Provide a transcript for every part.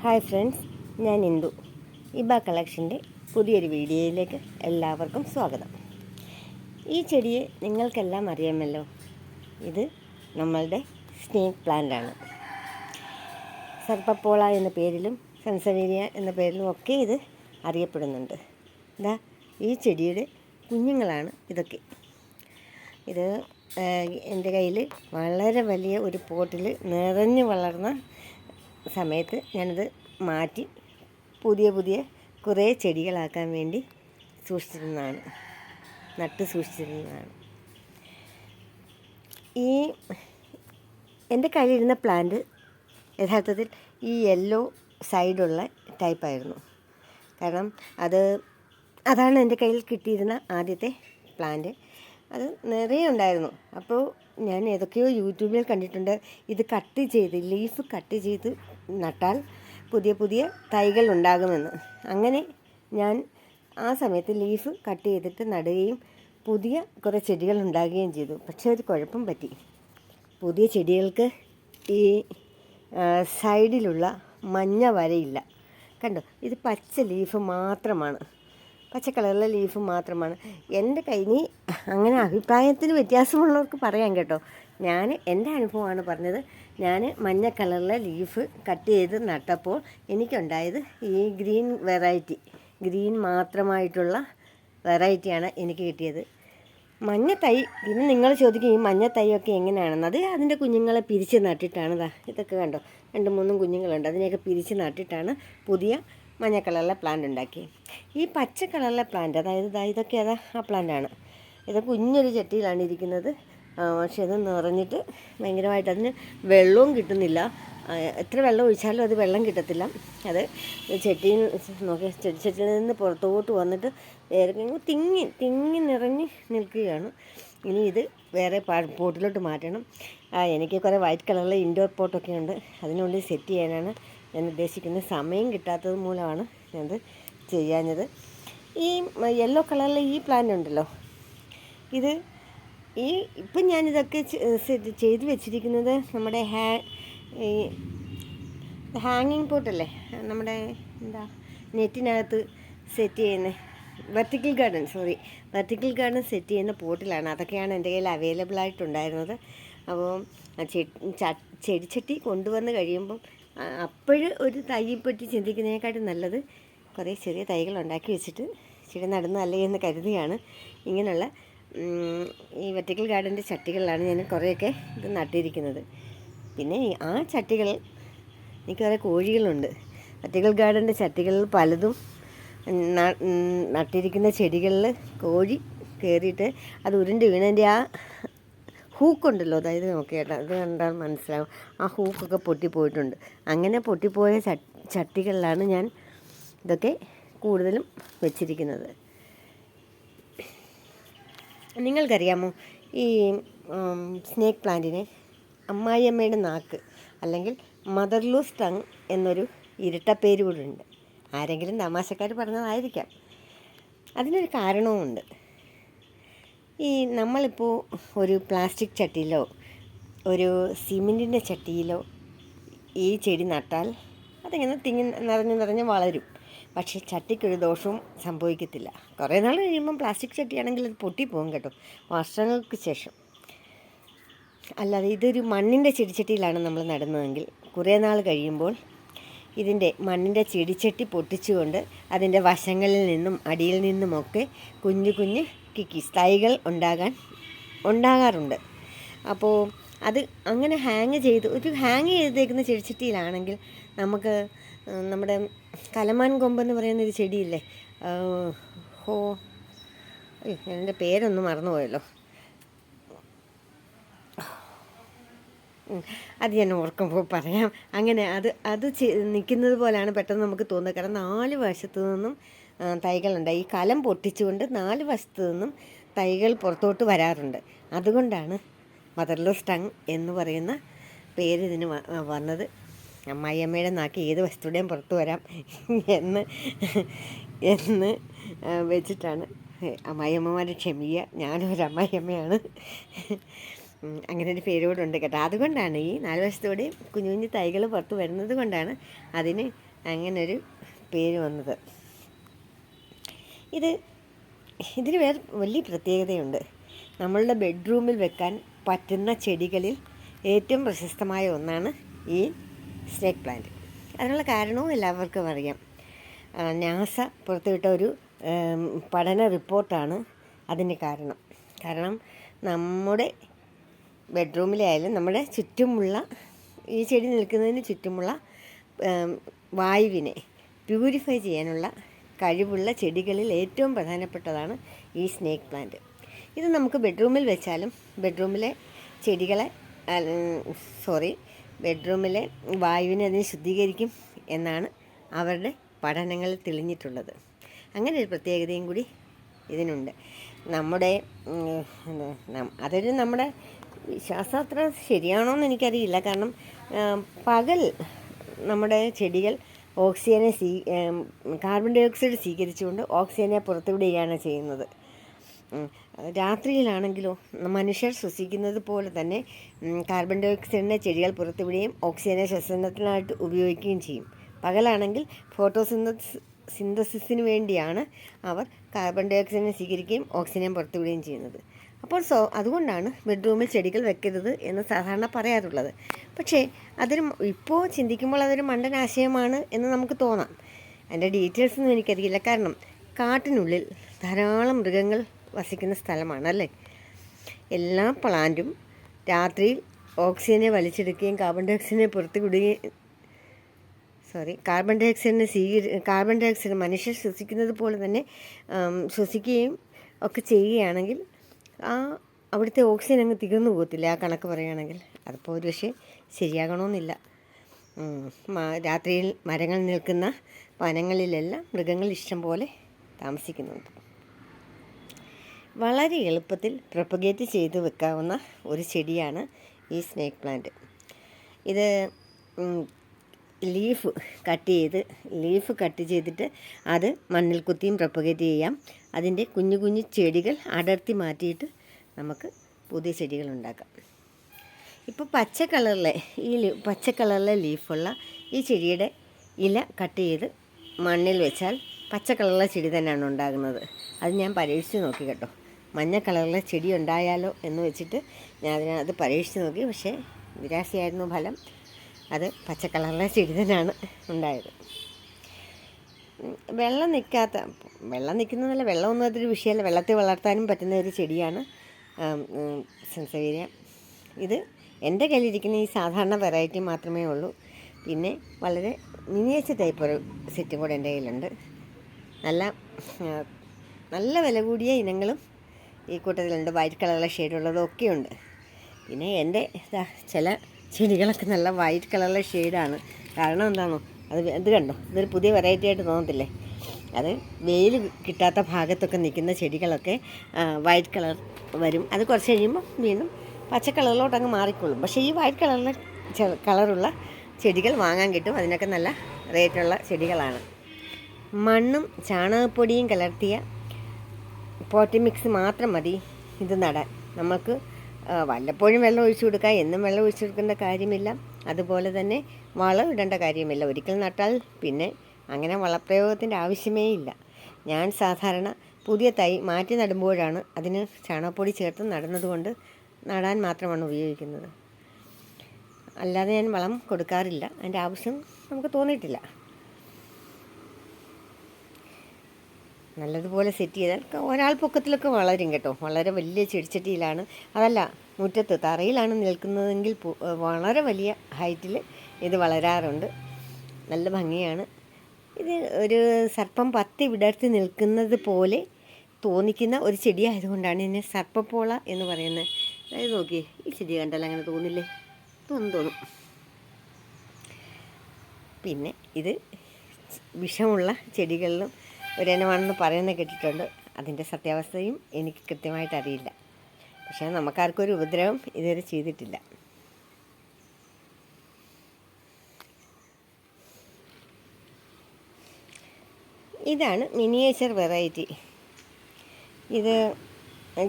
Hi friends, ഞാൻ ഇന്ദു. ഇബ കളക്ഷൻ്റെ പുതിയൊരു വീഡിയോയിലേക്ക് എല്ലാവർക്കും സ്വാഗതം. ഈ ചെടിയെ നിങ്ങൾക്കെല്ലാം അറിയാമല്ലോ. ഇത് നമ്മളുടെ സ്നേക്ക് പ്ലാന്റാണ്. സർപ്പപ്പോള എന്ന പേരിലും സൻസവേരിയ എന്ന പേരിലും ഒക്കെ ഇത് അറിയപ്പെടുന്നുണ്ട്. ഇതാ ഈ ചെടിയുടെ കുഞ്ഞുങ്ങളാണ് ഇതൊക്കെ. ഇത് എൻ്റെ കയ്യിൽ വളരെ വലിയ ഒരു പോട്ടിൽ നിറഞ്ഞു വളർന്ന സമയത്ത് ഞാനത് മാറ്റി പുതിയ കുറേ ചെടികളാക്കാൻ വേണ്ടി നട്ട് സൂക്ഷിച്ചിരുന്നതാണ്. ഈ എൻ്റെ കയ്യിലിരുന്ന പ്ലാന്റ് യഥാർത്ഥത്തിൽ ഈ യെല്ലോ സൈഡുള്ള ടൈപ്പായിരുന്നു. കാരണം അതാണ് എൻ്റെ കയ്യിൽ കിട്ടിയിരുന്ന ആദ്യത്തെ പ്ലാന്റ്. അത് നിറയെ ഉണ്ടായിരുന്നു. അപ്പോൾ ഞാൻ ഏതൊക്കെയോ യൂട്യൂബിൽ കണ്ടിട്ടുണ്ട്, ഇത് ലീഫ് കട്ട് ചെയ്ത് നട്ടാൽ പുതിയ തൈകൾ ഉണ്ടാകുമെന്ന്. അങ്ങനെ ഞാൻ ആ സമയത്ത് ലീഫ് കട്ട് ചെയ്തിട്ട് നടുകയും പുതിയ കുറേ ചെടികൾ ഉണ്ടാകുകയും ചെയ്തു. പക്ഷേ ഒരു കുഴപ്പം പറ്റി. പുതിയ ചെടികൾക്ക് ഈ സൈഡിലുള്ള മഞ്ഞ വരയില്ല. കണ്ടോ, ഇത് പച്ച ലീഫ് മാത്രമാണ്, പച്ച കളറിലെ ലീഫ് മാത്രമാണ്. എൻ്റെ കയ്യിൽ അങ്ങനെ അഭിപ്രായത്തിന് വ്യത്യാസമുള്ളവർക്ക് പറയാം കേട്ടോ. എൻ്റെ അനുഭവമാണ് പറഞ്ഞത്. ഞാൻ മഞ്ഞ കളറിലെ ലീഫ് കട്ട് ചെയ്ത് നട്ടപ്പോൾ എനിക്കുണ്ടായത് ഈ ഗ്രീൻ മാത്രമായിട്ടുള്ള വെറൈറ്റിയാണ് എനിക്ക് കിട്ടിയത്. മഞ്ഞ തൈ. പിന്നെ നിങ്ങൾ ചോദിക്കും ഈ മഞ്ഞ തൈയൊക്കെ എങ്ങനെയാണെന്ന്. അതിൻ്റെ കുഞ്ഞുങ്ങളെ പിരിച്ച് നട്ടിട്ടാണ്. ഇതൊക്കെ കണ്ടോ, 2-3 കുഞ്ഞുങ്ങളുണ്ട്. അതിനെയൊക്കെ പിരിച്ച് നട്ടിട്ടാണ് പുതിയ മഞ്ഞ കളറിലെ പ്ലാന്റ് ഉണ്ടാക്കി. ഈ പച്ച കളറിലെ പ്ലാന്റ്, അതായത് ഇതൊക്കെ ആ പ്ലാന്റാണ്. ഇത് കുഞ്ഞൊരു ചട്ടിയിലാണ് ഇരിക്കുന്നത്. പക്ഷെ അത് നിറഞ്ഞിട്ട് ഭയങ്കരമായിട്ട് അതിന് വെള്ളവും കിട്ടുന്നില്ല. എത്ര വെള്ളം ഒഴിച്ചാലും അത് വെള്ളം കിട്ടത്തില്ല. അത് ചെടിച്ചട്ടിയിൽ നിന്ന് പുറത്തോട്ട് വന്നിട്ട് തിങ്ങി നിറഞ്ഞ് നിൽക്കുകയാണ്. ഇനി ഇത് വേറെ പോട്ടിലോട്ട് മാറ്റണം. എനിക്ക് കുറേ വൈറ്റ് കളറിലെ ഇൻഡോർ പോട്ടൊക്കെ ഉണ്ട്. അതിനുള്ളിൽ സെറ്റ് ചെയ്യാനാണ് ഞാൻ ഉദ്ദേശിക്കുന്നത്. സമയം കിട്ടാത്തത് മൂലമാണ് ഞാനത് ചെയ്യാഞ്ഞത്. ഈ യെല്ലോ കളറിലെ ഈ പ്ലാന്റ് ഉണ്ടല്ലോ, ഇപ്പം ഞാനിതൊക്കെ ചെയ്ത് വെച്ചിരിക്കുന്നത് നമ്മുടെ ഹാങ്ങിങ് പോട്ടല്ലേ, നമ്മുടെ നെറ്റിനകത്ത് സെറ്റ് ചെയ്യുന്ന വെർട്ടിക്കൽ ഗാർഡൻ സെറ്റ് ചെയ്യുന്ന പോട്ടിലാണ്. അതൊക്കെയാണ് എൻ്റെ കയ്യിൽ അവൈലബിൾ ആയിട്ടുണ്ടായിരുന്നത്. അപ്പോൾ ചെടിച്ചട്ടി കൊണ്ടുവന്ന് കഴിയുമ്പം ഒരു തൈയെപ്പറ്റി ചിന്തിക്കുന്നതിനെക്കാട്ടും നല്ലത് കുറേ ചെറിയ തൈകൾ ഉണ്ടാക്കി വെച്ചിട്ട് ചെടി നടുന്നതല്ലേ എന്ന് കരുതിയാണ് ഇങ്ങനെയുള്ള ഈ വെർട്ടിക്കൽ ഗാർഡൻ്റെ ചട്ടികളിലാണ് ഞാൻ കുറേയൊക്കെ ഇത് നട്ടിരിക്കുന്നത്. പിന്നെ ആ ചട്ടികൾ, എനിക്ക് കുറേ കോഴികളുണ്ട്. വെർട്ടിക്കൽ ഗാർഡൻ്റെ ചട്ടികളിൽ പലതും നട്ടിരിക്കുന്ന ചെടികളിൽ കോഴി കയറിയിട്ട് അത് ഉരുണ്ട് വീണതിൻ്റെ ആ ഹൂക്കുണ്ടല്ലോ, അതായത് നോക്കിയേട്ടാ, അത് കണ്ടാൽ മനസ്സിലാവും. ആ ഹൂക്കൊക്കെ പൊട്ടിപ്പോയിട്ടുണ്ട്. അങ്ങനെ പൊട്ടിപ്പോയ ചട്ടികളിലാണ് ഞാൻ ഇതൊക്കെ കൂടുതലും വെച്ചിരിക്കുന്നത്. നിങ്ങൾക്കറിയാമോ, ഈ സ്നേക്ക് പ്ലാന്റിന് അമ്മായിയമ്മയുടെ നാക്ക് അല്ലെങ്കിൽ മദർലൂസ് ടങ് എന്നൊരു ഇരട്ടപ്പേര് കൂടെ ഉണ്ട്. ആരെങ്കിലും തമാശക്കാർ പറഞ്ഞതായിരിക്കാം. അതിനൊരു കാരണവുമുണ്ട്. ഈ നമ്മളിപ്പോൾ ഒരു പ്ലാസ്റ്റിക് ചട്ടിയിലോ ഒരു സിമെൻറ്റിൻ്റെ ചട്ടിയിലോ ഈ ചെടി നട്ടാൽ അതിങ്ങനെ നിറഞ്ഞ് വളരും. പക്ഷേ ചട്ടിക്കൊരു ദോഷവും സംഭവിക്കത്തില്ല. കുറേ നാൾ കഴിയുമ്പം പ്ലാസ്റ്റിക് ചട്ടിയാണെങ്കിൽ അത് പൊട്ടിപ്പോകും കേട്ടോ, വർഷങ്ങൾക്ക് ശേഷം. അല്ലാതെ ഇതൊരു മണ്ണിൻ്റെ ചെടിച്ചട്ടിയിലാണ് നമ്മൾ നടുന്നതെങ്കിൽ കുറേ നാൾ കഴിയുമ്പോൾ മണ്ണിൻ്റെ ചെടിച്ചട്ടി പൊട്ടിച്ചുകൊണ്ട് അതിൻ്റെ വശങ്ങളിൽ നിന്നും അടിയിൽ നിന്നുമൊക്കെ കുഞ്ഞു തൈകൾ ഉണ്ടാകാറുണ്ട്. അപ്പോൾ അത് അങ്ങനെ ഹാങ് ചെയ്തേക്കുന്ന ചെടിച്ചട്ടിയിലാണെങ്കിൽ നമുക്ക് നമ്മുടെ കലമാൻ കൊമ്പെന്ന് പറയുന്നൊരു ചെടിയില്ലേ, എൻ്റെ പേരൊന്നും മറന്നുപോയല്ലോ, അത് ഞാൻ ഓർക്കുമ്പോൾ പറയാം. അങ്ങനെ അത് നിൽക്കുന്നത് പോലെയാണ് പെട്ടെന്ന് നമുക്ക് തോന്നുന്നത്. കാരണം 4 വശത്തു നിന്നും തൈകളുണ്ടായി. ഈ കലം പൊട്ടിച്ചുകൊണ്ട് 4 വശത്തു നിന്നും തൈകൾ പുറത്തോട്ട് വരാറുണ്ട്. അതുകൊണ്ടാണ് മദർലൂസ് ടങ് എന്ന് പറയുന്ന പേര് ഇതിന് വന്നത്. അമ്മായിയമ്മയുടെ നാക്ക് ഏത് വശത്തൂടെയും പുറത്തു വരാം എന്ന് വെച്ചിട്ടാണ്. അമ്മായിയമ്മമാരെ ക്ഷമിക്കുക, ഞാനൊരു അമ്മായിയമ്മയാണ്. അങ്ങനെ ഒരു പേര് കൂടെ ഉണ്ട് കേട്ടോ. അതുകൊണ്ടാണ് ഈ 4 വശത്തോടെയും കുഞ്ഞു തൈകൾ പുറത്ത് വരുന്നത് കൊണ്ടാണ് അതിന് അങ്ങനൊരു പേര് വന്നത്. ഇതിന് വേറെ വലിയ പ്രത്യേകതയുണ്ട്. നമ്മളുടെ ബെഡ്റൂമിൽ വെക്കാൻ പറ്റുന്ന ചെടികളിൽ ഏറ്റവും പ്രശസ്തമായ ഒന്നാണ് ഈ സ്നേക്ക് പ്ലാന്റ്. അതിനുള്ള കാരണവും എല്ലാവർക്കും അറിയാം. നാസ പുറത്തുവിട്ട ഒരു പഠന റിപ്പോർട്ടാണ് അതിന് കാരണം നമ്മുടെ ബെഡ്റൂമിലായാലും നമ്മുടെ ചുറ്റുമുള്ള ഈ ചെടി നിൽക്കുന്നതിന് ചുറ്റുമുള്ള വായുവിനെ പ്യൂരിഫൈ ചെയ്യാനുള്ള കഴിവുള്ള ചെടികളിൽ ഏറ്റവും പ്രധാനപ്പെട്ടതാണ് ഈ സ്നേക്ക് പ്ലാന്റ്. ഇത് നമുക്ക് ബെഡ്റൂമിൽ വെച്ചാലും ബെഡ്റൂമിലെ ബെഡ്റൂമിലെ വായുവിനെ അതിനെ ശുദ്ധീകരിക്കും എന്നാണ് അവരുടെ പഠനങ്ങളിൽ തെളിഞ്ഞിട്ടുള്ളത്. അങ്ങനെ ഒരു പ്രത്യേകതയും കൂടി ഇതിനുണ്ട്. അതൊരു നമ്മുടെ ശാസ്ത്രം ശരിയാണോ എന്ന് എനിക്കറിയില്ല. കാരണം പകൽ നമ്മുടെ ചെടികൾ കാർബൺ ഡൈ ഓക്സൈഡ് സ്വീകരിച്ചുകൊണ്ട് ഓക്സിജനെ പുറത്തുവിടുകയാണ് ചെയ്യുന്നത്. രാത്രിയിലാണെങ്കിലോ മനുഷ്യർ ശ്വസിക്കുന്നത് പോലെ തന്നെ കാർബൺ ഡൈ ഓക്സൈഡിനെ ചെടികൾ പുറത്തുവിടുകയും ഓക്സിജനെ ശ്വസനത്തിനായിട്ട് ഉപയോഗിക്കുകയും ചെയ്യും. പകലാണെങ്കിൽ ഫോട്ടോസിന്തസിസിന് വേണ്ടിയാണ് അവർ കാർബൺ ഡൈ ഓക്സൈഡിനെ സ്വീകരിക്കുകയും ഓക്സിജനെ പുറത്തുവിടുകയും ചെയ്യുന്നത്. അപ്പോൾ അതുകൊണ്ടാണ് ബെഡ്റൂമിൽ ചെടികൾ വെക്കരുത് എന്ന് സാധാരണ പറയാറുള്ളത്. പക്ഷേ ഇപ്പോൾ ചിന്തിക്കുമ്പോൾ അതൊരു മണ്ടനാശയമാണ് എന്ന് നമുക്ക് തോന്നാം. അതിൻ്റെ ഡീറ്റെയിൽസൊന്നും എനിക്കറിയില്ല. കാരണം കാട്ടിനുള്ളിൽ ധാരാളം മൃഗങ്ങൾ വസിക്കുന്ന സ്ഥലമാണ് എല്ലാ പ്ലാന്റും രാത്രിയിൽ ഓക്സിജനെ വലിച്ചെടുക്കുകയും കാർബൺ ഡൈ ഓക്സൈഡ് മനുഷ്യർ ശ്വസിക്കുന്നത് പോലെ തന്നെ ശ്വസിക്കുകയും ഒക്കെ ചെയ്യുകയാണെങ്കിൽ അവിടുത്തെ ഓക്സിജൻ അങ്ങ് തീർന്നു പോകത്തില്ല. ആ കണക്ക് പറയുകയാണെങ്കിൽ അതിപ്പോൾ ഒരു പക്ഷേ ശരിയാകണമെന്നില്ല. രാത്രിയിൽ മരങ്ങൾ നിൽക്കുന്ന വനങ്ങളിലെല്ലാം മൃഗങ്ങൾ ഇഷ്ടം പോലെ താമസിക്കുന്നുണ്ട്. വളരെ എളുപ്പത്തിൽ പ്രൊപ്പഗേറ്റ് ചെയ്ത് വെക്കാവുന്ന ഒരു ചെടിയാണ് ഈ സ്നേക്ക് പ്ലാന്റ്. ഇത് ലീഫ് കട്ട് ചെയ്തിട്ട് അത് മണ്ണിൽ കുത്തിയും പ്രൊപ്പഗേറ്റ് ചെയ്യാം. അതിൻ്റെ കുഞ്ഞു കുഞ്ഞു ചെടികൾ അടർത്തി മാറ്റിയിട്ട് നമുക്ക് പുതിയ ചെടികൾ ഉണ്ടാക്കാം. ഇപ്പോൾ പച്ച കളറിലെ ലീഫുള്ള ഈ ചെടിയുടെ ഇല കട്ട് ചെയ്ത് മണ്ണിൽ വെച്ചാൽ പച്ച കളറിലെ ചെടി തന്നെയാണ് ഉണ്ടാകുന്നത്. അത് ഞാൻ പരീക്ഷിച്ച് നോക്കി കേട്ടോ. മഞ്ഞ കളറിലെ ചെടി ഉണ്ടായാലോ എന്ന് വെച്ചിട്ട് ഞാൻ അത് പരീക്ഷിച്ച് നോക്കി. പക്ഷേ നിരാശയായിരുന്നു ഫലം. അത് പച്ച കളറിലെ ചെടി തന്നെയാണ് ഉണ്ടായത്. വെള്ളം നിൽക്കുന്നതല്ല, വെള്ളമൊന്നും അതൊരു വിഷയമല്ല. വെള്ളത്തിൽ വളർത്താനും പറ്റുന്ന ഒരു ചെടിയാണ് സെൻസേരിയ. ഇത് എൻ്റെ കയ്യിലിരിക്കുന്ന ഈ സാധാരണ വെറൈറ്റി മാത്രമേ ഉള്ളൂ. പിന്നെ വളരെ മിനിയേച്ചർ ടൈപ്പ് ഒരു സെറ്റും കൂടെ എൻ്റെ കയ്യിലുണ്ട്. നല്ല വില കൂടിയ ഇനങ്ങളും ഈ കൂട്ടത്തിലുണ്ട്. വൈറ്റ് കളറിലെ ഷെയ്ഡുള്ളതും ഒക്കെയുണ്ട്. പിന്നെ എൻ്റെ ചില ചെടികളൊക്കെ നല്ല വൈറ്റ് കളറിലെ ഷെയ്ഡാണ്. കാരണം എന്താണോ, അത് കണ്ടോ, ഇതൊരു പുതിയ വെറൈറ്റി ആയിട്ട് തോന്നത്തില്ലേ? അത് വെയിൽ കിട്ടാത്ത ഭാഗത്തൊക്കെ നിൽക്കുന്ന ചെടികളൊക്കെ വൈറ്റ് കളർ വരും. അത് കുറച്ച് കഴിയുമ്പോൾ വീണ്ടും പച്ച കളറിലോട്ട് അങ്ങ് മാറിക്കൊള്ളും. പക്ഷേ ഈ വൈറ്റ് കളറുള്ള ചെടികൾ വാങ്ങാൻ കിട്ടും. അതിനൊക്കെ നല്ല റേറ്റുള്ള ചെടികളാണ്. മണ്ണും ചാണകപ്പൊടിയും കലർത്തിയ പോട്ടി മിക്സ് മാത്രം മതി ഇത് നടാൻ. നമുക്ക് വല്ലപ്പോഴും വെള്ളം ഒഴിച്ചു കൊടുക്കുക, എന്നും വെള്ളം ഒഴിച്ചു കൊടുക്കേണ്ട കാര്യമില്ല. അതുപോലെ തന്നെ വളം ഇടേണ്ട കാര്യമില്ല. ഒരിക്കൽ നട്ടാൽ പിന്നെ അങ്ങനെ വളപ്രയോഗത്തിൻ്റെ ആവശ്യമേ ഇല്ല. ഞാൻ സാധാരണ പുതിയ തൈ മാറ്റി നടുമ്പോഴാണ് അതിന് ചാണകപ്പൊടി ചേർത്ത് നടുന്നത് നടാൻ മാത്രമാണ് ഉപയോഗിക്കുന്നത്. അല്ലാതെ ഞാൻ വളം കൊടുക്കാറില്ല. അതിൻ്റെ ആവശ്യം നമുക്ക് തോന്നിയിട്ടില്ല. നല്ലതുപോലെ സെറ്റ് ചെയ്താൽ ഒരാൾ പൊക്കത്തിലൊക്കെ വളരും കേട്ടോ. വളരെ വലിയ ചെടിച്ചട്ടിയിലാണ്, അതല്ല മുറ്റത്ത് തറയിലാണ് നിൽക്കുന്നതെങ്കിൽ വളരെ വലിയ ഹൈറ്റിൽ ഇത് വളരാറുണ്ട്. നല്ല ഭംഗിയാണ്. ഇത് ഒരു സർപ്പം പത്തി വിടർത്തി നിൽക്കുന്നത് പോലെ തോന്നിക്കുന്ന ഒരു ചെടി ആയതുകൊണ്ടാണ് ഇതിനെ സർപ്പപ്പോള എന്ന് പറയുന്നത്. അതായത് നോക്കി, ഈ ചെടി കണ്ടാൽ അങ്ങനെ തോന്നില്ലേ? തോന്നും. പിന്നെ ഇത് വിഷമുള്ള ചെടികളിലും ഒരിനമാണെന്ന് പറയുന്നത് കേട്ടിട്ടുണ്ട്. അതിൻ്റെ സത്യാവസ്ഥയും എനിക്ക് കൃത്യമായിട്ട് അറിയില്ല. പക്ഷേ നമുക്കാർക്കും ഒരു ഉപദ്രവം ഇതുവരെ ചെയ്തിട്ടില്ല. ഇതാണ് മിനിയേച്ചർ വെറൈറ്റി. ഇത്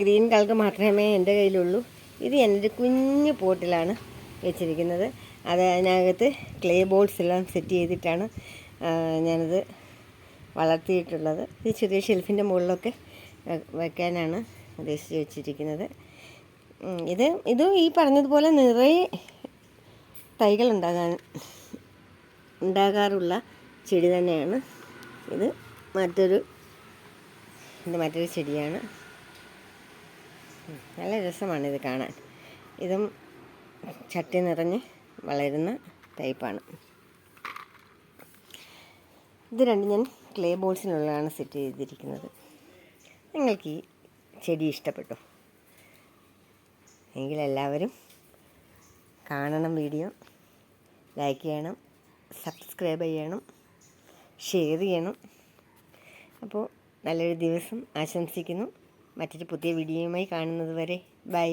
ഗ്രീൻ കളർ മാത്രമേ എൻ്റെ കയ്യിലുള്ളൂ. ഇത് എൻ്റെ കുഞ്ഞു പോട്ടിലാണ് വെച്ചിരിക്കുന്നത്. അതിനകത്ത് ക്ലേ ബോൾസ് എല്ലാം സെറ്റ് ചെയ്തിട്ടാണ് ഞാനത് വളർത്തിയിട്ടുള്ളത്. ഇത് ചെറിയ ഷെൽഫിൻ്റെ മുകളിലൊക്കെ വയ്ക്കാനാണ് ഉദ്ദേശിച്ച് വെച്ചിരിക്കുന്നത്. ഇതും ഈ പറഞ്ഞതുപോലെ നിറയെ തൈകൾ ഉണ്ടാകാറുള്ള ചെടി തന്നെയാണ്. ഇത് മറ്റൊരു ചെടിയാണ്. നല്ല രസമാണിത് കാണാൻ. ഇതും ചട്ടി നിറഞ്ഞ് വളരുന്ന ടൈപ്പാണ്. ഇത് രണ്ടും ഞാൻ ക്ലേ ബോൾസിനുള്ളതാണ് സെറ്റ് ചെയ്തിരിക്കുന്നത്. നിങ്ങൾക്ക് ഈ ചെടി ഇഷ്ടപ്പെട്ടോ? എങ്കിൽ എല്ലാവരും കാണണം, വീഡിയോ ലൈക്ക് ചെയ്യണം, സബ്സ്ക്രൈബ് ചെയ്യണം, ഷെയർ ചെയ്യണം. അപ്പോൾ നല്ലൊരു ദിവസം ആശംസിക്കുന്നു. മറ്റൊരു പുതിയ വീഡിയോയുമായി കാണുന്നത് വരെ ബൈ.